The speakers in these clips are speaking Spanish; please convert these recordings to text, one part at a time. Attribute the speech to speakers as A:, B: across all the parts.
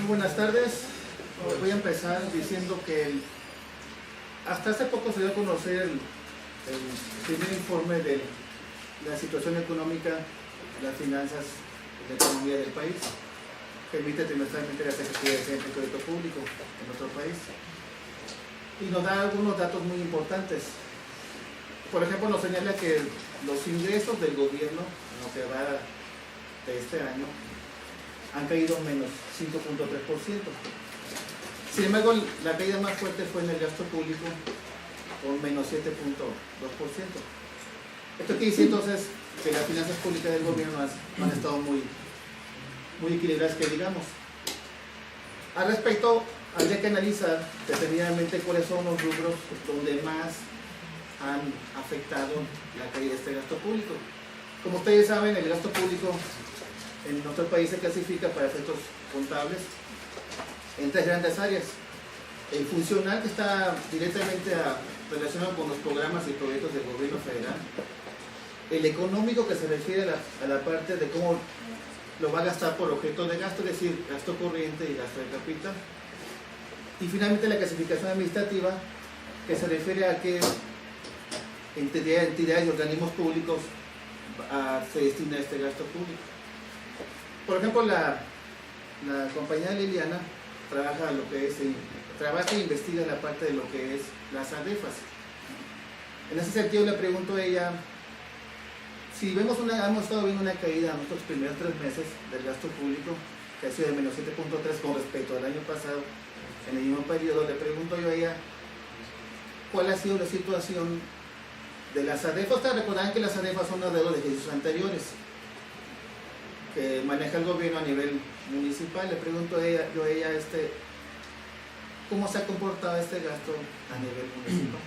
A: Buenas tardes. Voy a empezar diciendo que hasta hace poco se dio a conocer el primer informe de la situación económica, las finanzas, la economía del país, que emite trimestralmente la Secretaría de Hacienda y Crédito Público en nuestro país. Y nos da algunos datos muy importantes. Por ejemplo, nos señala que los ingresos del gobierno, en lo que va de este año, han caído menos 5.3%. Sin embargo, la caída más fuerte fue en el gasto público, con menos 7.2%. Esto quiere decir entonces que las finanzas públicas del gobierno han estado muy equilibradas, que digamos. Al respecto, habría que analizar detenidamente cuáles son los rubros donde más han afectado la caída de este gasto público. Como ustedes saben, el gasto público en nuestro país se clasifica para efectos contables en tres grandes áreas. El funcional, que está directamente relacionado con los programas y proyectos del gobierno federal. El económico, que se refiere a la parte de cómo lo va a gastar por objeto de gasto, es decir, gasto corriente y gasto de capital. Y finalmente la clasificación administrativa, que se refiere a qué entidades y organismos públicos se destina este gasto público. Por ejemplo, la compañía Liliana trabaja e investiga en la parte de lo que es las ADEFAS. En ese sentido le pregunto a ella, si hemos estado viendo una caída en nuestros primeros 3 meses del gasto público, que ha sido de menos 7.3 con respecto al año pasado, en el mismo periodo, le pregunto yo a ella, ¿cuál ha sido la situación de las ADEFAS? Ustedes recordarán que las ADEFAS son las deudas de ejercicios anteriores que maneja el gobierno a nivel municipal. Le pregunto a ella, ¿cómo se ha comportado este gasto a nivel municipal?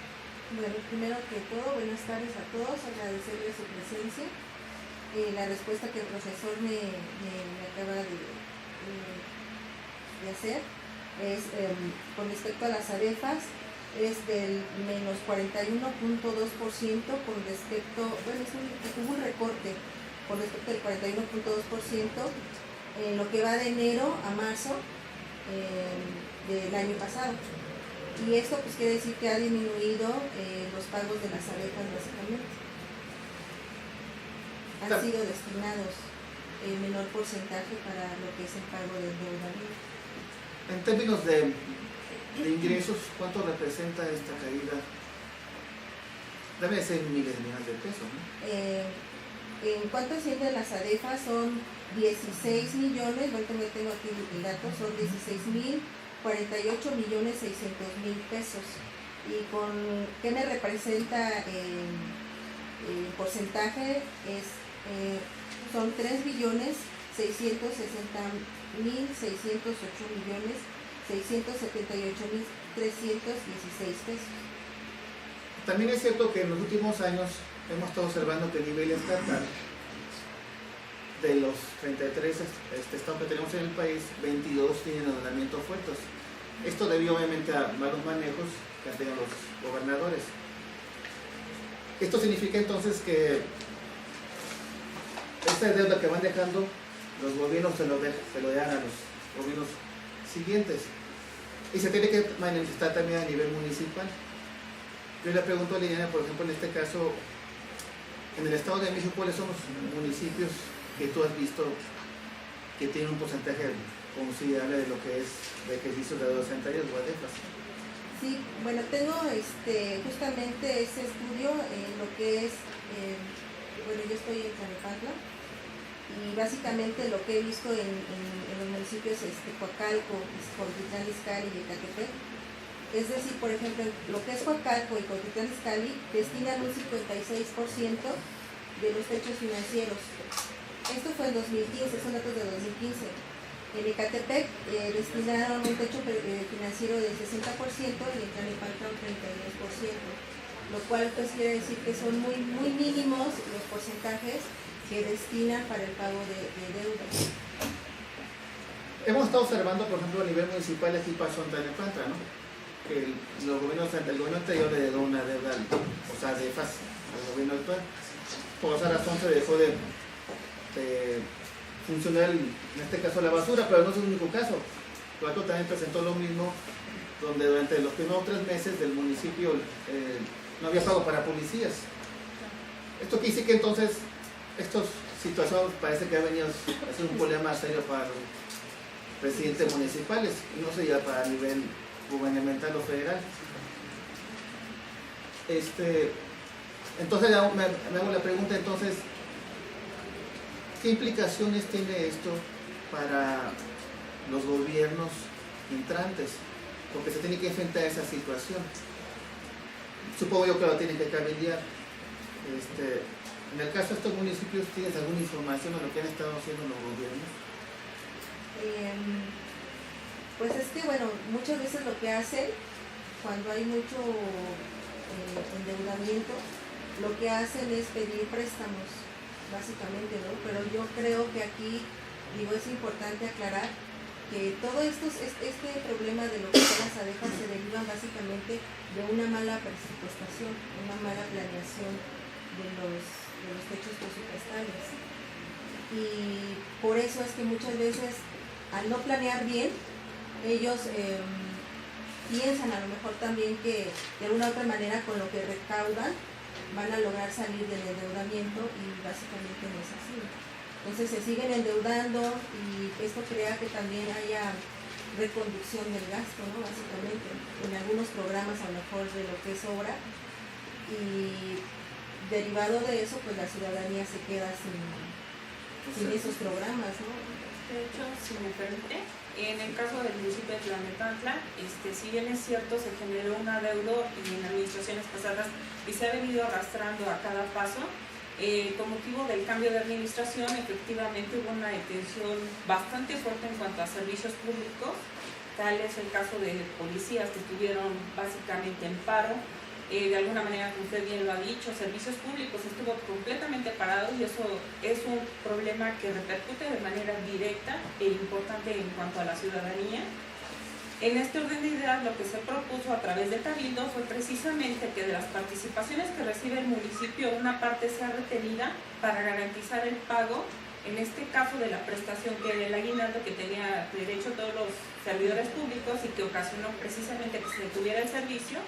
B: Bueno, primero que todo, buenas tardes a todos, agradecerles su presencia. La respuesta que el profesor me acaba de hacer es, con respecto a las ADEFAS, es del menos 41.2% con respecto, bueno, hubo un recorte con respecto al 41.2% en lo que va de enero a marzo del año pasado. Y esto pues quiere decir que ha disminuido los pagos de las ADEFAS básicamente. Han sido destinados menor porcentaje para lo que es el pago del endeudamiento.
A: En términos de ingresos, ¿cuánto representa esta caída? Debe de ser miles de millones de pesos, ¿no?
B: En cuanto asciende las ADEFAS son 16 millones, bueno, tengo aquí el dato, son 16.048.600.000 pesos. ¿Y con qué me representa el porcentaje? Son 3.608.678.316 pesos.
A: También es cierto que en los últimos años hemos estado observando que a nivel estatal, de los 33 estados que tenemos en el país, 22 tienen endeudamientos fuertes. Esto debido obviamente a malos manejos que han tenido los gobernadores. Esto significa entonces que esta deuda que van dejando los gobiernos se lo dejan a los gobiernos siguientes. Y se tiene que manifestar también a nivel municipal. Yo le pregunto a Liliana, por ejemplo, en este caso, en el Estado de México, ¿cuáles son los municipios que tú has visto que tienen un porcentaje considerable de lo que es de ejercicios de deudas anteriores o ADEFAS?
B: Sí, bueno, tengo justamente ese estudio en lo que es, bueno, yo estoy en Tlalnepantla y básicamente lo que he visto en los municipios Coacalco, Cuautitlán Izcalli y Ecatepec. Es decir, por ejemplo, lo que es Coacalco y Cuautitlán Izcalli destinan un 56% de los techos financieros. Esto fue en 2015, son datos de 2015. En Ecatepec destinaron un techo financiero del 60% y en Tlalnepantla un 32%, lo cual pues quiere decir que son muy mínimos los porcentajes que destinan para el pago de deudas.
A: Hemos estado observando, por ejemplo, a nivel municipal, aquí pasó en Tlalnepantla, ¿no? Que el gobierno anterior le dio una deuda, o sea, ADEFAS al gobierno actual. Por esa razón se dejó de funcionar, en este caso, la basura, pero no es el único caso. Guanajuato también presentó lo mismo, donde durante los primeros 3 meses del municipio no había pago para policías. Esto quiere decir que entonces estas situaciones parece que ha venido a ser un problema serio para los presidentes municipales, y no sé ya para nivel gubernamental o federal. Entonces me hago la pregunta, entonces, ¿qué implicaciones tiene esto para los gobiernos entrantes? Porque se tiene que enfrentar a esa situación. Supongo yo que lo tienen que cabildear. En el caso de estos municipios, ¿tienes alguna información de lo que han estado haciendo los gobiernos?
B: Pues es que, bueno, muchas veces lo que hacen, cuando hay mucho endeudamiento, lo que hacen es pedir préstamos, básicamente, ¿no? Pero yo creo que aquí, es importante aclarar que todo este problema de lo que son las abejas se deriva básicamente de una mala presupuestación, una mala planeación de los techos presupuestales. Y por eso es que muchas veces, al no planear bien, ellos piensan a lo mejor también que de alguna otra manera con lo que recaudan van a lograr salir del endeudamiento, y básicamente no es así. Entonces se siguen endeudando, y esto crea que también haya reconducción del gasto, ¿no? Básicamente, en algunos programas a lo mejor de lo que es obra, y derivado de eso, pues la ciudadanía se queda sin esos programas, ¿no?
C: De hecho, si me permite, en el caso del municipio de Tlanepantla, si bien es cierto, se generó un adeudo en administraciones pasadas y se ha venido arrastrando a cada paso. Con motivo del cambio de administración, efectivamente hubo una detención bastante fuerte en cuanto a servicios públicos. Tal es el caso de policías que estuvieron básicamente en paro. De alguna manera, como usted bien lo ha dicho, servicios públicos estuvo completamente parado, y eso es un problema que repercute de manera directa e importante en cuanto a la ciudadanía. En este orden de ideas, lo que se propuso a través de Cabildo fue precisamente que de las participaciones que recibe el municipio, una parte sea retenida para garantizar el pago, en este caso de la prestación que era el aguinaldo que tenía derecho todos los servidores públicos y que ocasionó precisamente que se detuviera el servicio.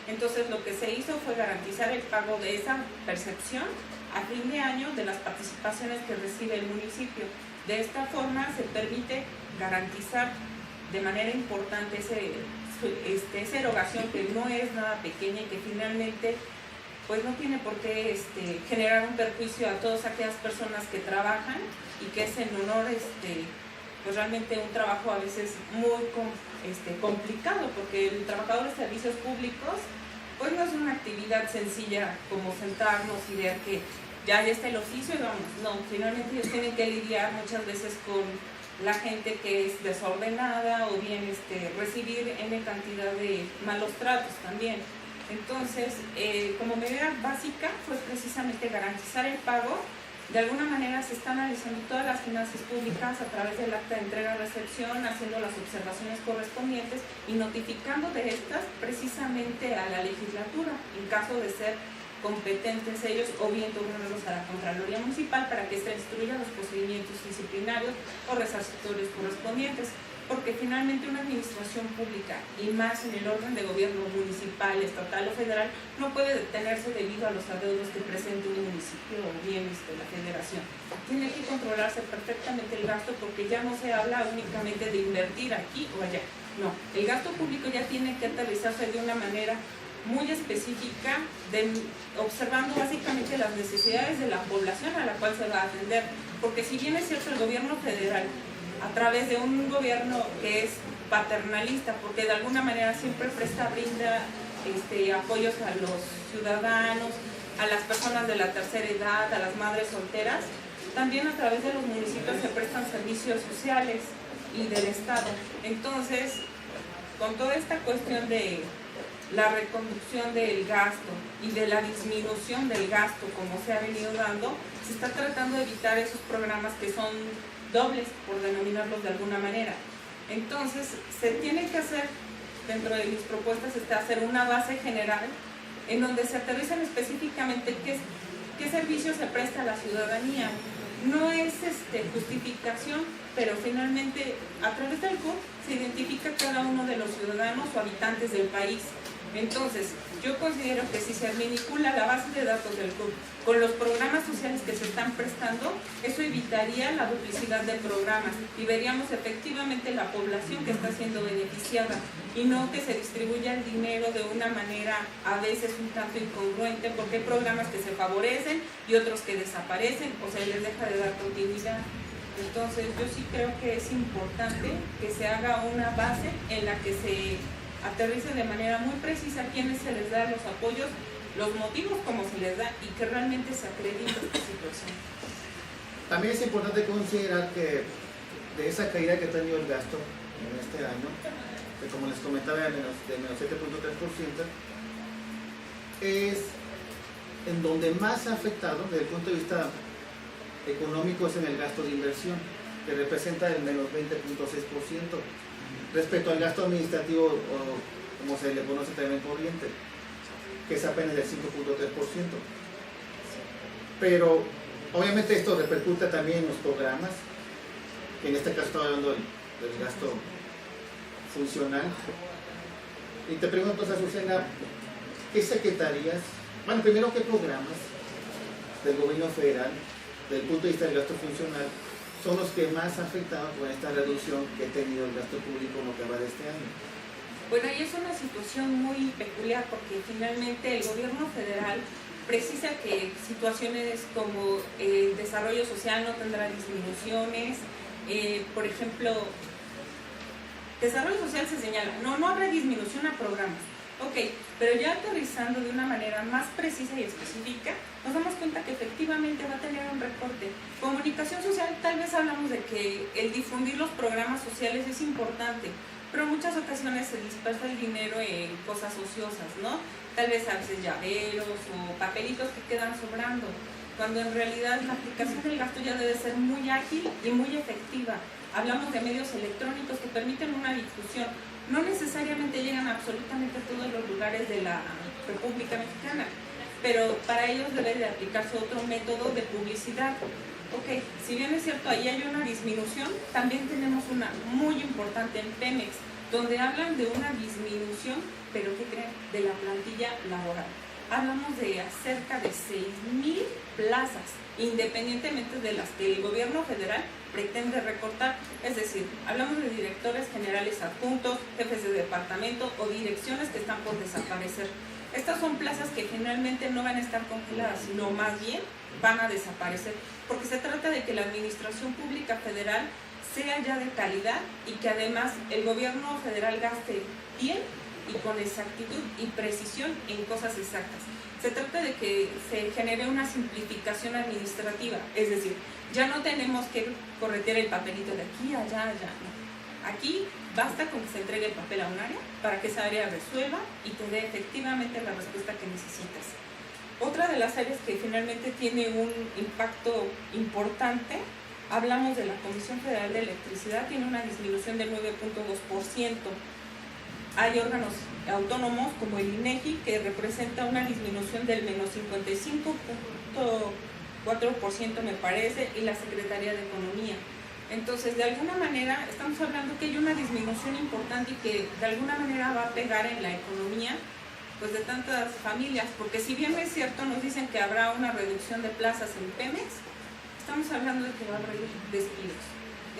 C: Entonces lo que se hizo fue garantizar el pago de esa percepción a fin de año de las participaciones que recibe el municipio. De esta forma se permite garantizar de manera importante esa erogación, que no es nada pequeña y que finalmente pues no tiene por qué generar un perjuicio a todas aquellas personas que trabajan, y que es en honor pues realmente un trabajo a veces muy complicado, porque el trabajador de servicios públicos pues no es una actividad sencilla como sentarnos y ver que ya está el oficio y vamos. No, finalmente ellos tienen que lidiar muchas veces con la gente que es desordenada, o bien recibir N cantidad de malos tratos también. Entonces, como medida básica fue precisamente garantizar el pago. De alguna manera se están analizando todas las finanzas públicas a través del acta de entrega-recepción, haciendo las observaciones correspondientes y notificando de estas precisamente a la legislatura, en caso de ser competentes ellos, o bien turnarlos a la Contraloría Municipal para que se instruyan los procedimientos disciplinarios o resarcitorios correspondientes. Porque finalmente una administración pública, y más en el orden de gobierno municipal, estatal o federal, no puede detenerse debido a los adeudos que presente un municipio o bien la federación. Tiene que controlarse perfectamente el gasto, porque ya no se habla únicamente de invertir aquí o allá. No, el gasto público ya tiene que aterrizarse de una manera muy específica, observando básicamente las necesidades de la población a la cual se va a atender. Porque si bien es cierto, el gobierno federal, a través de un gobierno que es paternalista, porque de alguna manera siempre brinda apoyos a los ciudadanos, a las personas de la tercera edad, a las madres solteras, también a través de los municipios se prestan servicios sociales y del Estado. Entonces, con toda esta cuestión de la reconducción del gasto y de la disminución del gasto como se ha venido dando, se está tratando de evitar esos programas que son dobles, por denominarlos de alguna manera. Entonces, se tiene que hacer, dentro de mis propuestas, hacer una base general en donde se aterrizan específicamente qué servicios se presta a la ciudadanía. No es justificación, pero finalmente a través del CUR se identifica ciudadanos o habitantes del país. Entonces, yo considero que si se vincula la base de datos del CUP con los programas sociales que se están prestando, eso evitaría la duplicidad de programas y veríamos efectivamente la población que está siendo beneficiada y no que se distribuya el dinero de una manera a veces un tanto incongruente, porque hay programas que se favorecen y otros que desaparecen o se les deja de dar continuidad. Entonces, yo sí creo que es importante que se haga una base en la que se aterrice de manera muy precisa a quiénes se les da los apoyos, los motivos como se les da y que realmente se acredite esta situación.
A: También es importante considerar que de esa caída que ha tenido el gasto en este año, que como les comentaba de menos 7.3%, es en donde más ha afectado desde el punto de vista económico es en el gasto de inversión, que representa el menos 20.6%. Respecto al gasto administrativo, o como se le conoce también corriente, que es apenas del 5.3%. Pero obviamente esto repercute también en los programas, que en este caso estaba hablando del gasto funcional. Y te pregunto, Azucena, ¿qué secretarías, bueno, primero qué programas del gobierno federal, desde el punto de vista del gasto funcional, son los que más han afectado con esta reducción que ha tenido el gasto público en lo que va de este año?
C: Bueno, ahí es una situación muy peculiar porque finalmente el gobierno federal precisa que situaciones como el desarrollo social no tendrá disminuciones. Por ejemplo, desarrollo social se señala, no habrá disminución a programas. Ok, pero ya aterrizando de una manera más precisa y específica, nos damos cuenta que efectivamente va a tener un recorte. Comunicación social, tal vez hablamos de que el difundir los programas sociales es importante, pero en muchas ocasiones se dispersa el dinero en cosas ociosas, ¿no? Tal vez a veces llaveros o papelitos que quedan sobrando, cuando en realidad la aplicación del gasto ya debe ser muy ágil y muy efectiva. Hablamos de medios electrónicos que permiten una difusión. No necesariamente llegan a absolutamente todos los lugares de la República Mexicana, pero para ellos debe de aplicarse otro método de publicidad. Ok, si bien es cierto, ahí hay una disminución, también tenemos una muy importante en Pemex, donde hablan de una disminución, pero ¿qué creen? De la plantilla laboral. Hablamos de cerca de 6,000 plazas, independientemente de las que el gobierno federal pretende recortar, es decir, hablamos de directores generales adjuntos, jefes de departamento o direcciones que están por desaparecer. Estas son plazas que finalmente no van a estar congeladas, sino más bien van a desaparecer, porque se trata de que la administración pública federal sea ya de calidad y que además el gobierno federal gaste bien y con exactitud y precisión en cosas exactas. Se trata de que se genere una simplificación administrativa, es decir, ya no tenemos que corretear el papelito de aquí a allá, no. Aquí basta con que se entregue el papel a un área para que esa área resuelva y te dé efectivamente la respuesta que necesitas. Otra de las áreas que finalmente tiene un impacto importante, hablamos de la Comisión Federal de Electricidad, tiene una disminución del 9.2%. Hay órganos autónomos como el INEGI que representa una disminución del menos 55.4% me parece, y la Secretaría de Economía. Entonces, de alguna manera, estamos hablando que hay una disminución importante y que de alguna manera va a pegar en la economía pues de tantas familias, porque si bien es cierto, nos dicen que habrá una reducción de plazas en Pemex, estamos hablando de que va a haber despidos.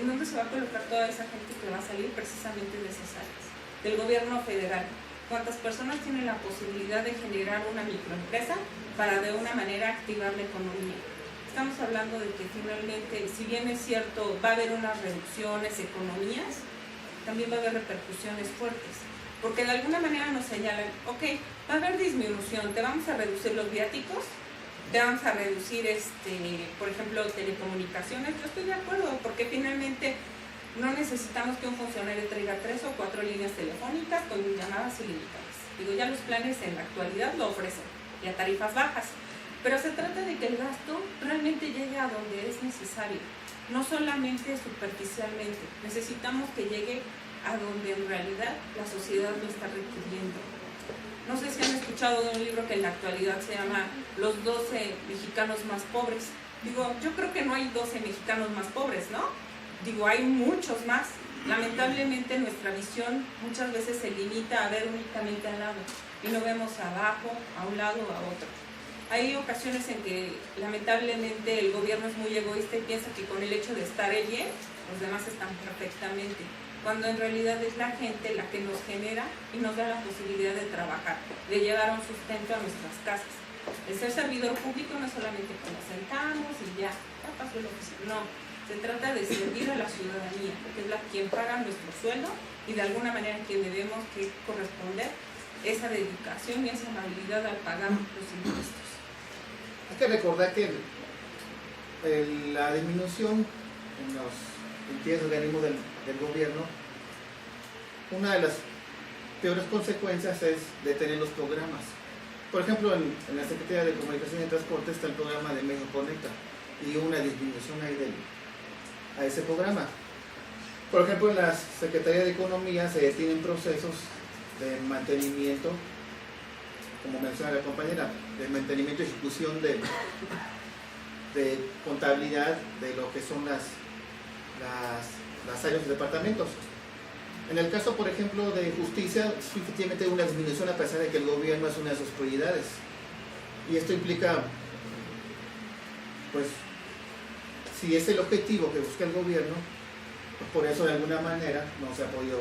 C: ¿En dónde se va a colocar toda esa gente que va a salir precisamente de esas áreas? Del gobierno federal. ¿Cuántas personas tienen la posibilidad de generar una microempresa para de una manera activar la economía? Estamos hablando de que finalmente, si bien es cierto, va a haber unas reducciones, economías, también va a haber repercusiones fuertes. Porque de alguna manera nos señalan, ok, va a haber disminución, te vamos a reducir los viáticos, te vamos a reducir, por ejemplo, telecomunicaciones. Yo estoy de acuerdo, porque finalmente no necesitamos que un funcionario traiga 3 o 4 líneas telefónicas con llamadas ilimitadas. Digo, ya los planes en la actualidad lo ofrecen, y a tarifas bajas. Pero se trata de que el gasto realmente llegue a donde es necesario, no solamente superficialmente. Necesitamos que llegue a donde en realidad la sociedad lo está requiriendo. No sé si han escuchado de un libro que en la actualidad se llama Los 12 mexicanos más pobres. Digo, yo creo que no hay 12 mexicanos más pobres, ¿no? Digo, hay muchos más, Lamentablemente nuestra visión muchas veces se limita a ver únicamente al lado y no vemos abajo, a un lado o a otro. Hay ocasiones en que lamentablemente el gobierno es muy egoísta y piensa que con el hecho de estar él bien, los demás están perfectamente, cuando en realidad es la gente la que nos genera y nos da la posibilidad de trabajar, de llevar un sustento a nuestras casas. El ser servidor público no es solamente que nos sentamos y ya pasó lo que no. Se trata de servir a la ciudadanía, porque es la quien paga nuestro sueldo y de alguna manera que debemos que corresponder esa dedicación y esa amabilidad al pagar los impuestos.
A: Hay que recordar que la disminución en los entidades organismos del gobierno, una de las peores consecuencias es detener los programas. Por ejemplo, en la Secretaría de Comunicación y Transporte está el programa de México Conecta y una disminución ahí a ese programa. Por ejemplo, en la Secretaría de Economía se detienen procesos de mantenimiento, como menciona la compañera, de mantenimiento y ejecución de contabilidad de lo que son las áreas de departamentos. En el caso, por ejemplo, de justicia, sí, efectivamente hay una disminución a pesar de que el gobierno es una de sus prioridades. Y esto implica, pues, si es el objetivo que busca el gobierno, pues por eso de alguna manera no se ha podido,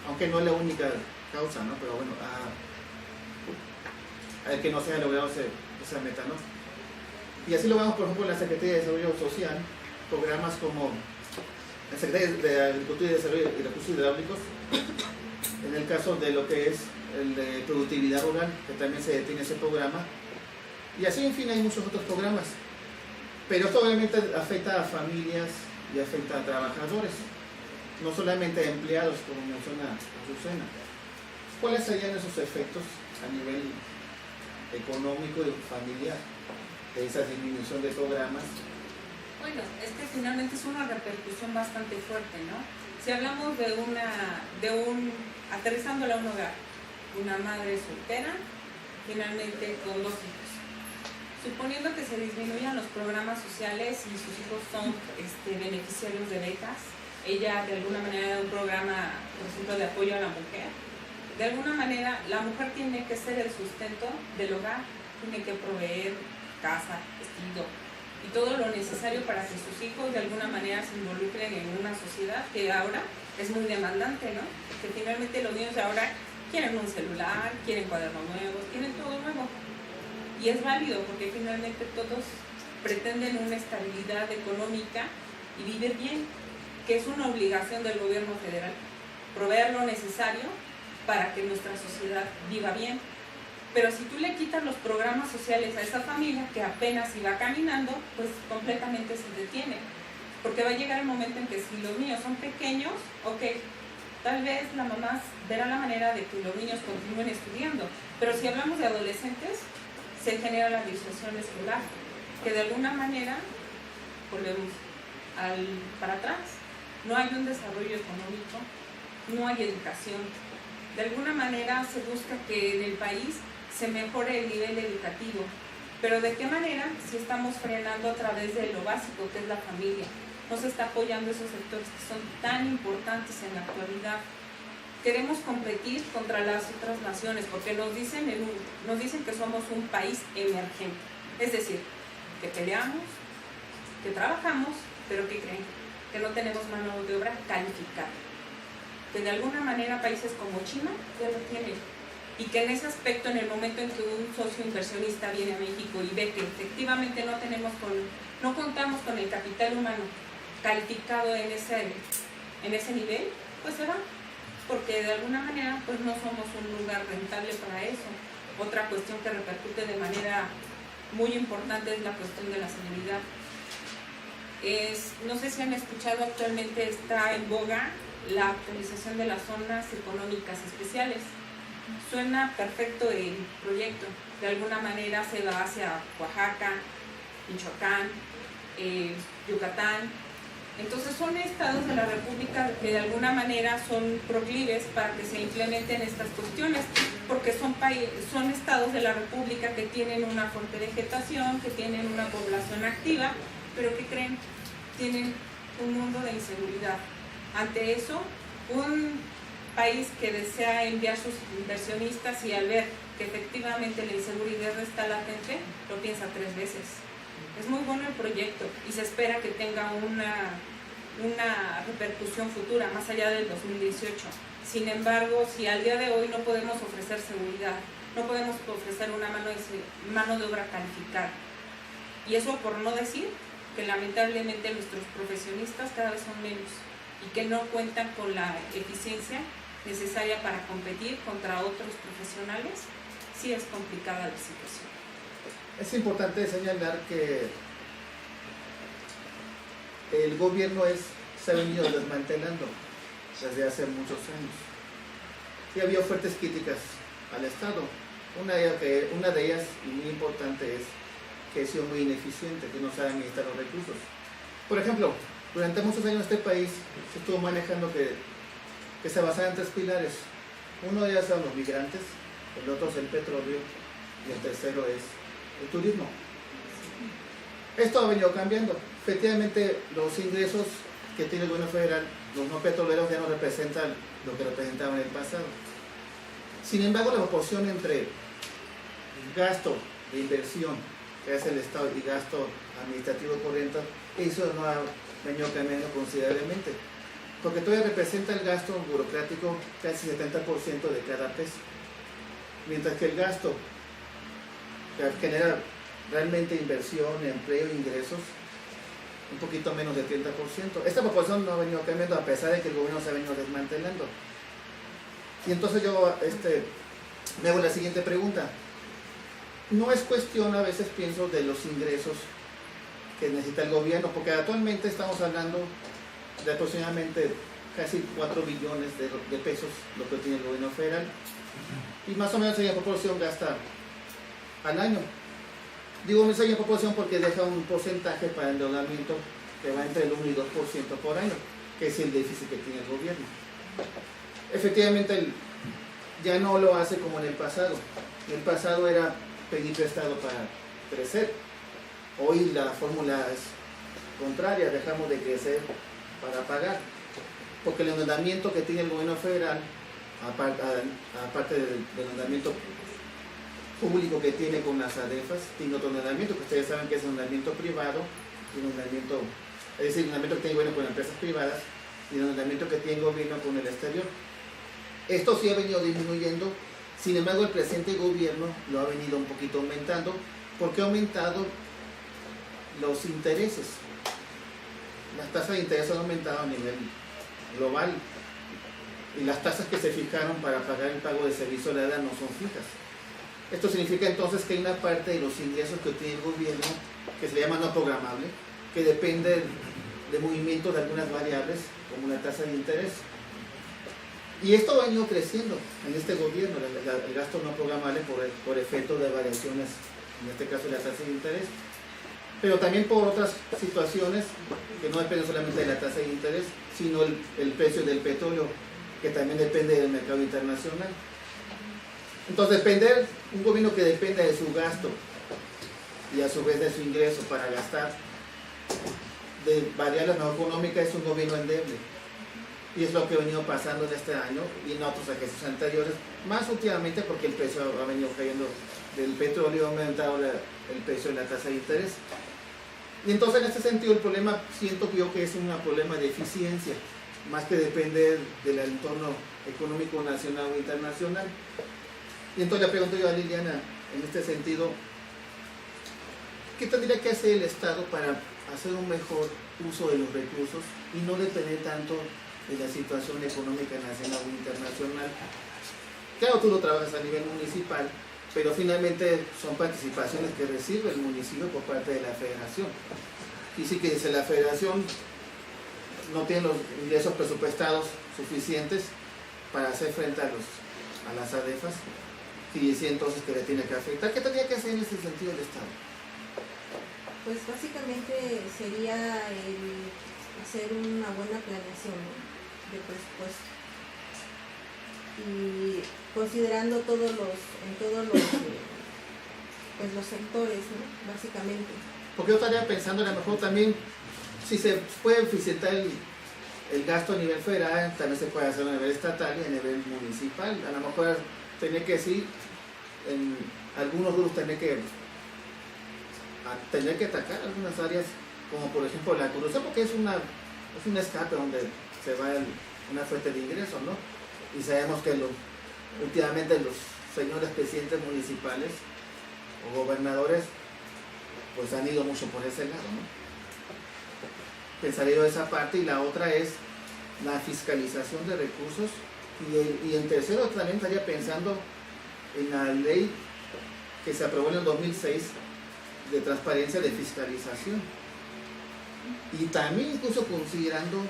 A: aunque no es la única causa, ¿no? Pero bueno, a que no se haya logrado esa meta, ¿no? Y así lo vemos, por ejemplo, en la Secretaría de Desarrollo Social, programas como la Secretaría de Agricultura y Desarrollo y Recursos Hidráulicos, en el caso de lo que es el de productividad rural, que también se detiene ese programa, y así, en fin, hay muchos otros programas. Pero esto obviamente afecta a familias y afecta a trabajadores, no solamente a empleados, como menciona Azucena. ¿Cuáles serían esos efectos a nivel económico y familiar de esa disminución de programas?
C: Bueno, es que finalmente es una repercusión bastante fuerte, ¿no? Si hablamos aterrizándole a un hogar, una madre soltera, finalmente con 2 hijos. Suponiendo que se disminuyan los programas sociales y sus hijos son beneficiarios de becas, ella de alguna manera da un programa, por ejemplo, de apoyo a la mujer, de alguna manera la mujer tiene que ser el sustento del hogar, tiene que proveer casa, vestido y todo lo necesario para que sus hijos de alguna manera se involucren en una sociedad que ahora es muy demandante, ¿no? Que finalmente los niños de ahora quieren un celular, quieren cuadernos nuevos, quieren todo nuevo. Y es válido porque finalmente todos pretenden una estabilidad económica y vivir bien, que es una obligación del gobierno federal, proveer lo necesario para que nuestra sociedad viva bien. Pero si tú le quitas los programas sociales a esa familia que apenas iba caminando, pues completamente se detiene. Porque va a llegar el momento en que si los niños son pequeños, ok, tal vez la mamá verá la manera de que los niños continúen estudiando. Pero si hablamos de adolescentes, se genera la disociación escolar, que de alguna manera volvemos para atrás. No hay un desarrollo económico, no hay educación. De alguna manera se busca que en el país se mejore el nivel educativo, pero ¿de qué manera? Si estamos frenando a través de lo básico, que es la familia. No se está apoyando esos sectores que son tan importantes en la actualidad. Queremos competir contra las otras naciones porque nos dicen que somos un país emergente. Es decir, que peleamos, que trabajamos, pero ¿qué creen? Que no tenemos mano de obra calificada. Que de alguna manera países como China ya lo tienen. Y que en ese aspecto, en el momento en que un socio inversionista viene a México y ve que efectivamente no contamos con el capital humano calificado en ese nivel, pues se va. Porque de alguna manera pues no somos un lugar rentable para eso. Otra cuestión que repercute de manera muy importante es la cuestión de la seguridad. No sé si han escuchado, actualmente está en boga la actualización de las zonas económicas especiales. Suena perfecto el proyecto, de alguna manera se va hacia Oaxaca, Michoacán, Yucatán. Entonces son estados de la República que de alguna manera son proclives para que se implementen estas cuestiones, porque son estados de la República que tienen una fuerte vegetación, que tienen una población activa, pero que tienen un mundo de inseguridad. Ante eso, un país que desea enviar sus inversionistas y al ver que efectivamente la inseguridad está latente, lo piensa 3 veces. Es muy bueno el proyecto y se espera que tenga una repercusión futura, más allá del 2018. Sin embargo, si al día de hoy no podemos ofrecer seguridad, no podemos ofrecer una mano de obra calificada, y eso por no decir que lamentablemente nuestros profesionistas cada vez son menos y que no cuentan con la eficiencia necesaria para competir contra otros profesionales, sí es complicada la situación.
A: Es importante señalar que el gobierno se ha venido desmantelando desde hace muchos años y había fuertes críticas al Estado. Una de ellas, y muy importante, es que ha sido muy ineficiente, que no sabe administrar los recursos. Por ejemplo, durante muchos años este país se estuvo manejando que se basaba en 3 pilares. Uno de ellos son los migrantes, el otro es el petróleo y el tercero es el turismo. Esto ha venido cambiando. Efectivamente, los ingresos que tiene el gobierno federal, los no petroleros, ya no representan lo que representaban en el pasado. Sin embargo, la proporción entre gasto de inversión, que es el Estado, y gasto administrativo corriente, eso no ha venido cambiando considerablemente, porque todavía representa el gasto burocrático casi 70% de cada peso, mientras que el gasto que genera realmente inversión, empleo e ingresos, un poquito menos del 30%. Esta proporción no ha venido cambiando a pesar de que el gobierno se ha venido desmantelando. Y entonces yo me hago la siguiente pregunta. No es cuestión, a veces pienso, de los ingresos que necesita el gobierno, porque actualmente estamos hablando de aproximadamente casi 4 billones de pesos, lo que tiene el gobierno federal, y más o menos esa proporción gasta al año. Digo esa proporción porque deja un porcentaje para endeudamiento que va entre el 1 y 2% por año, que es el déficit que tiene el gobierno. Efectivamente, ya no lo hace como en el pasado. En el pasado era pedir prestado para crecer. Hoy la fórmula es contraria, dejamos de crecer para pagar. Porque el endeudamiento que tiene el gobierno federal, aparte del endeudamiento público que tiene con las ADEFAS, tiene otro endeudamiento que ustedes saben que es endeudamiento privado, es decir, el endeudamiento que tiene el gobierno con empresas privadas y el endeudamiento que tiene el gobierno con el exterior. Esto sí ha venido disminuyendo, sin embargo el presente gobierno lo ha venido un poquito aumentando porque ha aumentado los intereses. Las tasas de interés han aumentado a nivel global y las tasas que se fijaron para pagar el pago de servicio de la edad no son fijas. Esto significa entonces que hay una parte de los ingresos que tiene el gobierno que se le llama no programable, que depende de movimientos de algunas variables como la tasa de interés. Y esto ha venido creciendo en este gobierno, el gasto no programable por efecto de variaciones, en este caso de la tasa de interés, pero también por otras situaciones que no dependen solamente de la tasa de interés, sino el precio del petróleo, que también depende del mercado internacional. Entonces, un gobierno que depende de su gasto y a su vez de su ingreso para gastar de variables no económicas es un gobierno endeble. Y es lo que ha venido pasando en este año y en otros ejercicios anteriores, más últimamente porque el precio ha venido cayendo del petróleo, ha aumentado el precio de la tasa de interés. Y entonces en este sentido el problema siento yo que es un problema de eficiencia, más que depender del entorno económico nacional o internacional. Y entonces le pregunto yo a Liliana, en este sentido, ¿qué tendría que hacer el Estado para hacer un mejor uso de los recursos y no depender tanto de la situación económica nacional o internacional? Claro, tú lo trabajas a nivel municipal, pero finalmente son participaciones que recibe el municipio por parte de la federación. Y sí que dice la federación no tiene los ingresos presupuestados suficientes para hacer frente a las ADEFAS, y dice entonces que le tiene que afectar. ¿Qué tendría que hacer en ese sentido el Estado?
B: Pues básicamente sería hacer una buena planeación, ¿no?, de presupuesto y considerando en todos los sectores, ¿no?, básicamente.
A: Porque yo estaría pensando a lo mejor también si se puede eficientar el gasto a nivel federal también se puede hacer a nivel estatal y a nivel municipal. A lo mejor tener que sí, en algunos grupos tener que atacar algunas áreas, como por ejemplo la corrupción, porque es un escape donde se va una fuente de ingresos, ¿no? Y sabemos que últimamente los señores presidentes municipales o gobernadores pues han ido mucho por ese lado, ¿no? Pensaría yo esa parte, y la otra es la fiscalización de recursos, y en tercero también estaría pensando en la ley que se aprobó en el 2006 de transparencia de fiscalización, y también incluso considerando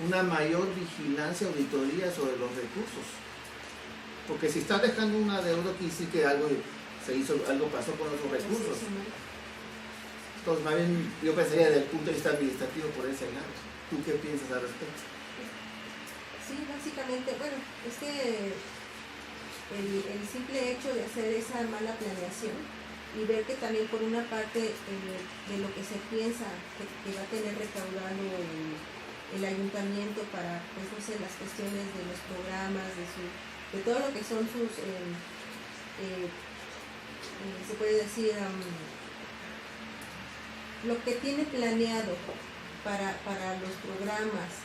A: una mayor vigilancia, auditoría sobre los recursos, porque si estás dejando un adeudo, aquí sí que algo pasó con esos recursos. Entonces, más bien, yo pensaría desde el punto de vista administrativo por ese lado. ¿Tú qué piensas al respecto?
B: Sí, básicamente, bueno, es que el simple hecho de hacer esa mala planeación y ver que también por una parte de lo que se piensa que va a tener recaudado el ayuntamiento para, pues no sé, las cuestiones de los programas, de todo lo que son sus, se puede decir, lo que tiene planeado para los programas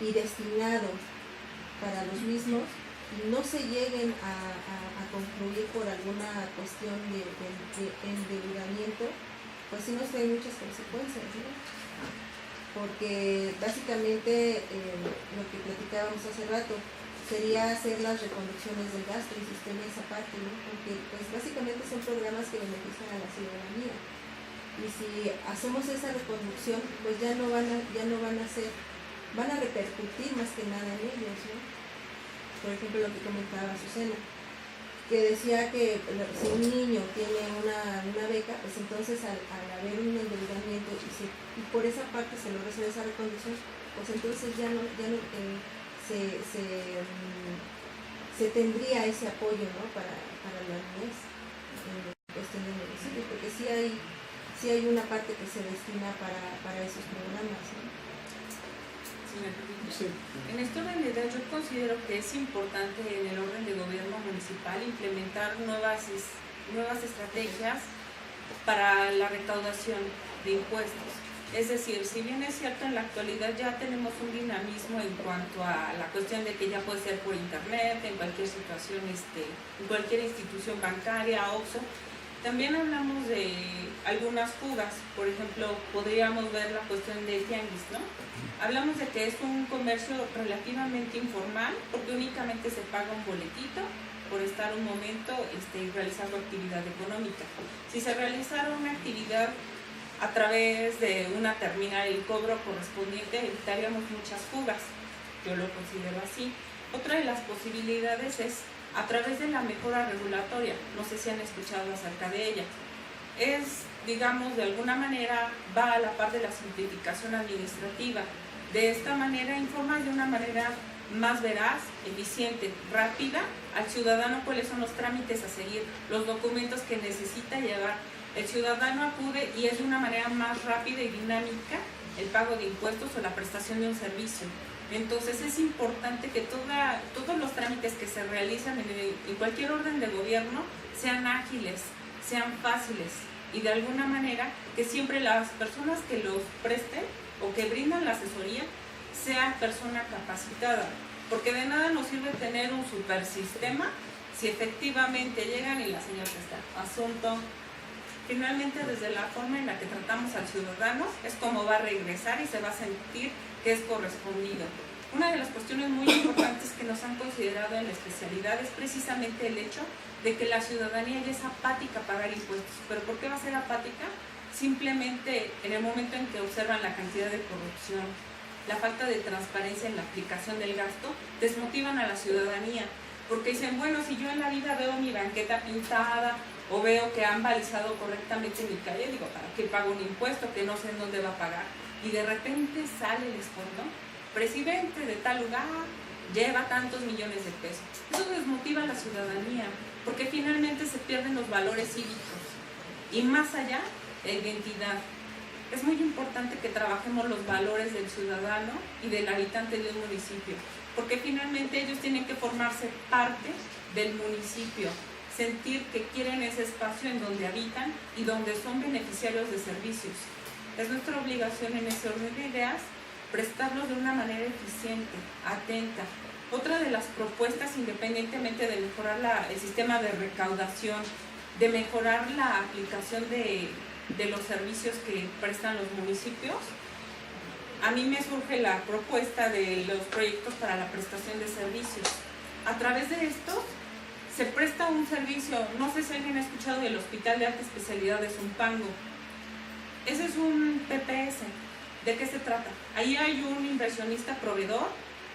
B: y destinado para los mismos, no se lleguen a concluir por alguna cuestión de endeudamiento, pues sí nos trae muchas consecuencias, ¿no? Porque básicamente lo que platicábamos hace rato sería hacer las reconducciones del gasto, insistir en esa parte, ¿no? Porque pues básicamente son programas que benefician a la ciudadanía, y si hacemos esa reconducción, pues ya no van a ser, van a repercutir más que nada en ellos, ¿no? Por ejemplo, lo que comentaba Susana, que decía que si un niño tiene una beca, pues entonces al haber un endeudamiento y por esa parte se logra hacer esa reconducción, pues entonces ya no se tendría ese apoyo, ¿no? para la niñez en cuestión de municipios, porque sí hay una parte que se destina para esos programas, ¿no?
C: Sí. En este orden de ideas yo considero que es importante en el orden de gobierno municipal implementar nuevas estrategias para la recaudación de impuestos. Es decir, si bien es cierto en la actualidad ya tenemos un dinamismo en cuanto a la cuestión de que ya puede ser por internet, en cualquier situación, en cualquier institución bancaria, OXXO, también hablamos de algunas fugas. Por ejemplo, podríamos ver la cuestión de tianguis, ¿no? Hablamos de que es un comercio relativamente informal porque únicamente se paga un boletito por estar un momento realizando actividad económica. Si se realizara una actividad a través de una terminal, el cobro correspondiente, evitaríamos muchas fugas. Yo lo considero así. Otra de las posibilidades es a través de la mejora regulatoria. No sé si han escuchado acerca de ella. Es, digamos, de alguna manera va a la par de la simplificación administrativa. De esta manera informa de una manera más veraz, eficiente, rápida al ciudadano cuáles son los trámites a seguir, los documentos que necesita llevar. El ciudadano acude y es de una manera más rápida y dinámica el pago de impuestos o la prestación de un servicio. Entonces es importante que todos los trámites que se realizan en cualquier orden de gobierno sean ágiles, sean fáciles y de alguna manera que siempre las personas que los presten o que brindan la asesoría sean persona capacitada, porque de nada nos sirve tener un super sistema si efectivamente llegan y la señora está asunto. Finalmente, desde la forma en la que tratamos al ciudadano es como va a regresar y se va a sentir que es correspondido. Una de las cuestiones muy importantes que nos han considerado en la especialidad es precisamente el hecho de que la ciudadanía ya es apática a pagar impuestos. ¿Pero por qué va a ser apática? Simplemente en el momento en que observan la cantidad de corrupción, la falta de transparencia en la aplicación del gasto, desmotivan a la ciudadanía. Porque dicen, bueno, si yo en la vida veo mi banqueta pintada o veo que han balizado correctamente mi calle, digo, ¿para qué pago un impuesto que no sé en dónde va a pagar? Y de repente sale el escondo, presidente de tal lugar lleva tantos millones de pesos. Eso desmotiva a la ciudadanía, porque finalmente se pierden los valores cívicos y más allá, la identidad. es muy importante que trabajemos los valores del ciudadano y del habitante de un municipio, porque finalmente ellos tienen que formarse parte del municipio, sentir que quieren ese espacio en donde habitan y donde son beneficiarios de servicios. Es nuestra obligación en ese orden de ideas prestarlos de una manera eficiente, atenta. Otra de las propuestas, independientemente de mejorar el sistema de recaudación, de mejorar la aplicación de los servicios que prestan los municipios, a mí me surge la propuesta de los proyectos para la prestación de servicios. A través de estos se presta un servicio, no sé si alguien ha escuchado del Hospital de Alta Especialidad de Zumpango. Ese es un PPS. ¿De qué se trata? Ahí hay un inversionista proveedor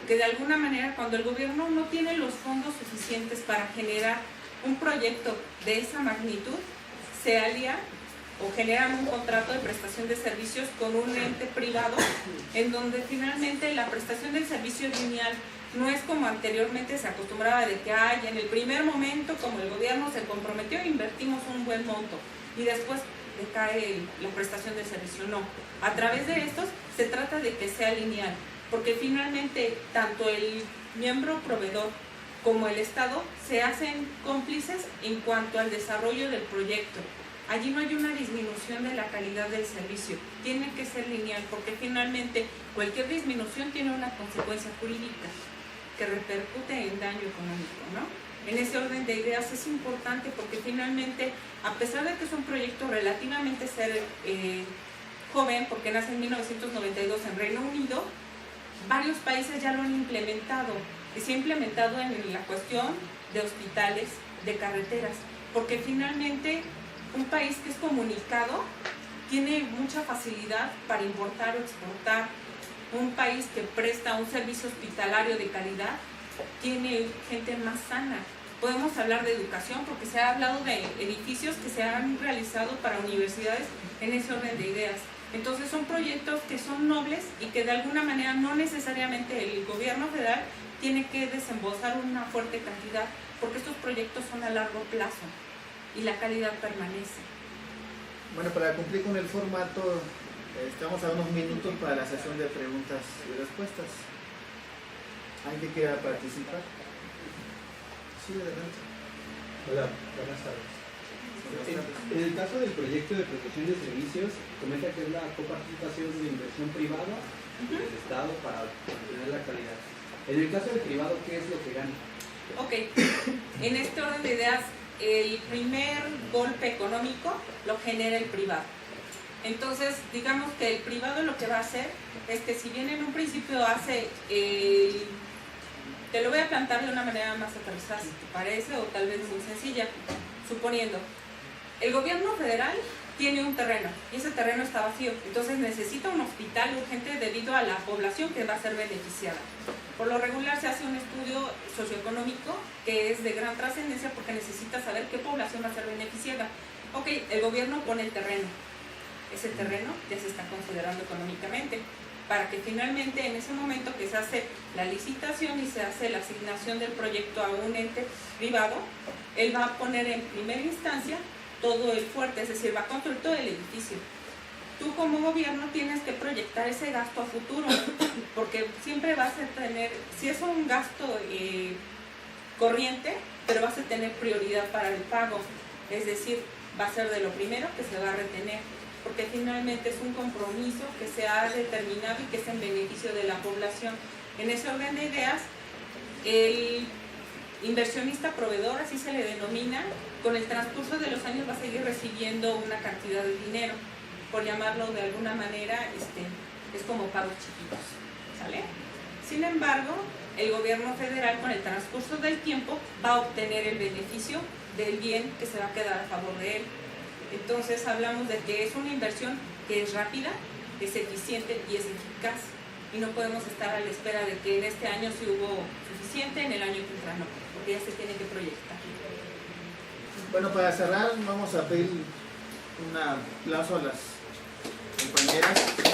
C: que de alguna manera, cuando el gobierno no tiene los fondos suficientes para generar un proyecto de esa magnitud, se alía o generan un contrato de prestación de servicios con un ente privado, en donde finalmente la prestación del servicio lineal no es como anteriormente se acostumbraba, de que en el primer momento, como el gobierno se comprometió, invertimos un buen monto y después decae la prestación de servicio. No, a través de estos se trata de que sea lineal, porque finalmente tanto el miembro proveedor como el Estado se hacen cómplices en cuanto al desarrollo del proyecto. Allí no hay una disminución de la calidad del servicio, tiene que ser lineal, porque finalmente cualquier disminución tiene una consecuencia jurídica que repercute en daño económico, ¿no? En ese orden de ideas es importante porque finalmente, a pesar de que es un proyecto relativamente joven, porque nace en 1992 en Reino Unido, varios países ya lo han implementado, y se ha implementado en la cuestión de hospitales, de carreteras, porque finalmente un país que es comunicado tiene mucha facilidad para importar o exportar. Un país que presta un servicio hospitalario de calidad tiene gente más sana. Podemos hablar de educación porque se ha hablado de edificios que se han realizado para universidades en ese orden de ideas. Entonces son proyectos que son nobles y que de alguna manera no necesariamente el gobierno federal tiene que desembolsar una fuerte cantidad, porque estos proyectos son a largo plazo y la calidad permanece.
A: Bueno, para cumplir con el formato, estamos a unos minutos para la sesión de preguntas y respuestas. ¿Alguien que quiera participar? Sí, adelante.
D: Hola, buenas tardes. En el caso del proyecto de prestación de servicios, comenta que es la coparticipación de inversión privada del Estado para mantener la calidad. En el caso del privado, ¿qué es lo que gana?
C: Ok, en este orden de ideas, el primer golpe económico lo genera el privado. Entonces, digamos que el privado lo que va a hacer es que, si bien en un principio hace, te lo voy a plantar de una manera más aterrizada, si te parece, o tal vez muy sencilla, suponiendo, el gobierno federal tiene un terreno y ese terreno está vacío, entonces necesita un hospital urgente debido a la población que va a ser beneficiada. Por lo regular se hace un estudio socioeconómico que es de gran trascendencia porque necesita saber qué población va a ser beneficiada. Ok, el gobierno pone el terreno, ese terreno ya se está considerando económicamente, para que finalmente en ese momento que se hace la licitación y se hace la asignación del proyecto a un ente privado, él va a poner en primera instancia todo el fuerte, es decir, va a construir todo el edificio. Tú como gobierno tienes que proyectar ese gasto a futuro, porque siempre vas a tener, si es un gasto corriente, pero vas a tener prioridad para el pago, es decir, va a ser de lo primero que se va a retener, porque finalmente es un compromiso que se ha determinado y que es en beneficio de la población. En ese orden de ideas, el inversionista proveedor, así se le denomina, con el transcurso de los años va a seguir recibiendo una cantidad de dinero, por llamarlo de alguna manera, es como pagos chiquitos, ¿sale? Sin embargo, el gobierno federal, con el transcurso del tiempo, va a obtener el beneficio del bien que se va a quedar a favor de él. Entonces hablamos de que es una inversión que es rápida, es eficiente y es eficaz, y no podemos estar a la espera de que en este año sí hubo suficiente, en el año que entra no, porque ya se tiene que proyectar.
A: Bueno, para cerrar, vamos a pedir un aplauso a las compañeras.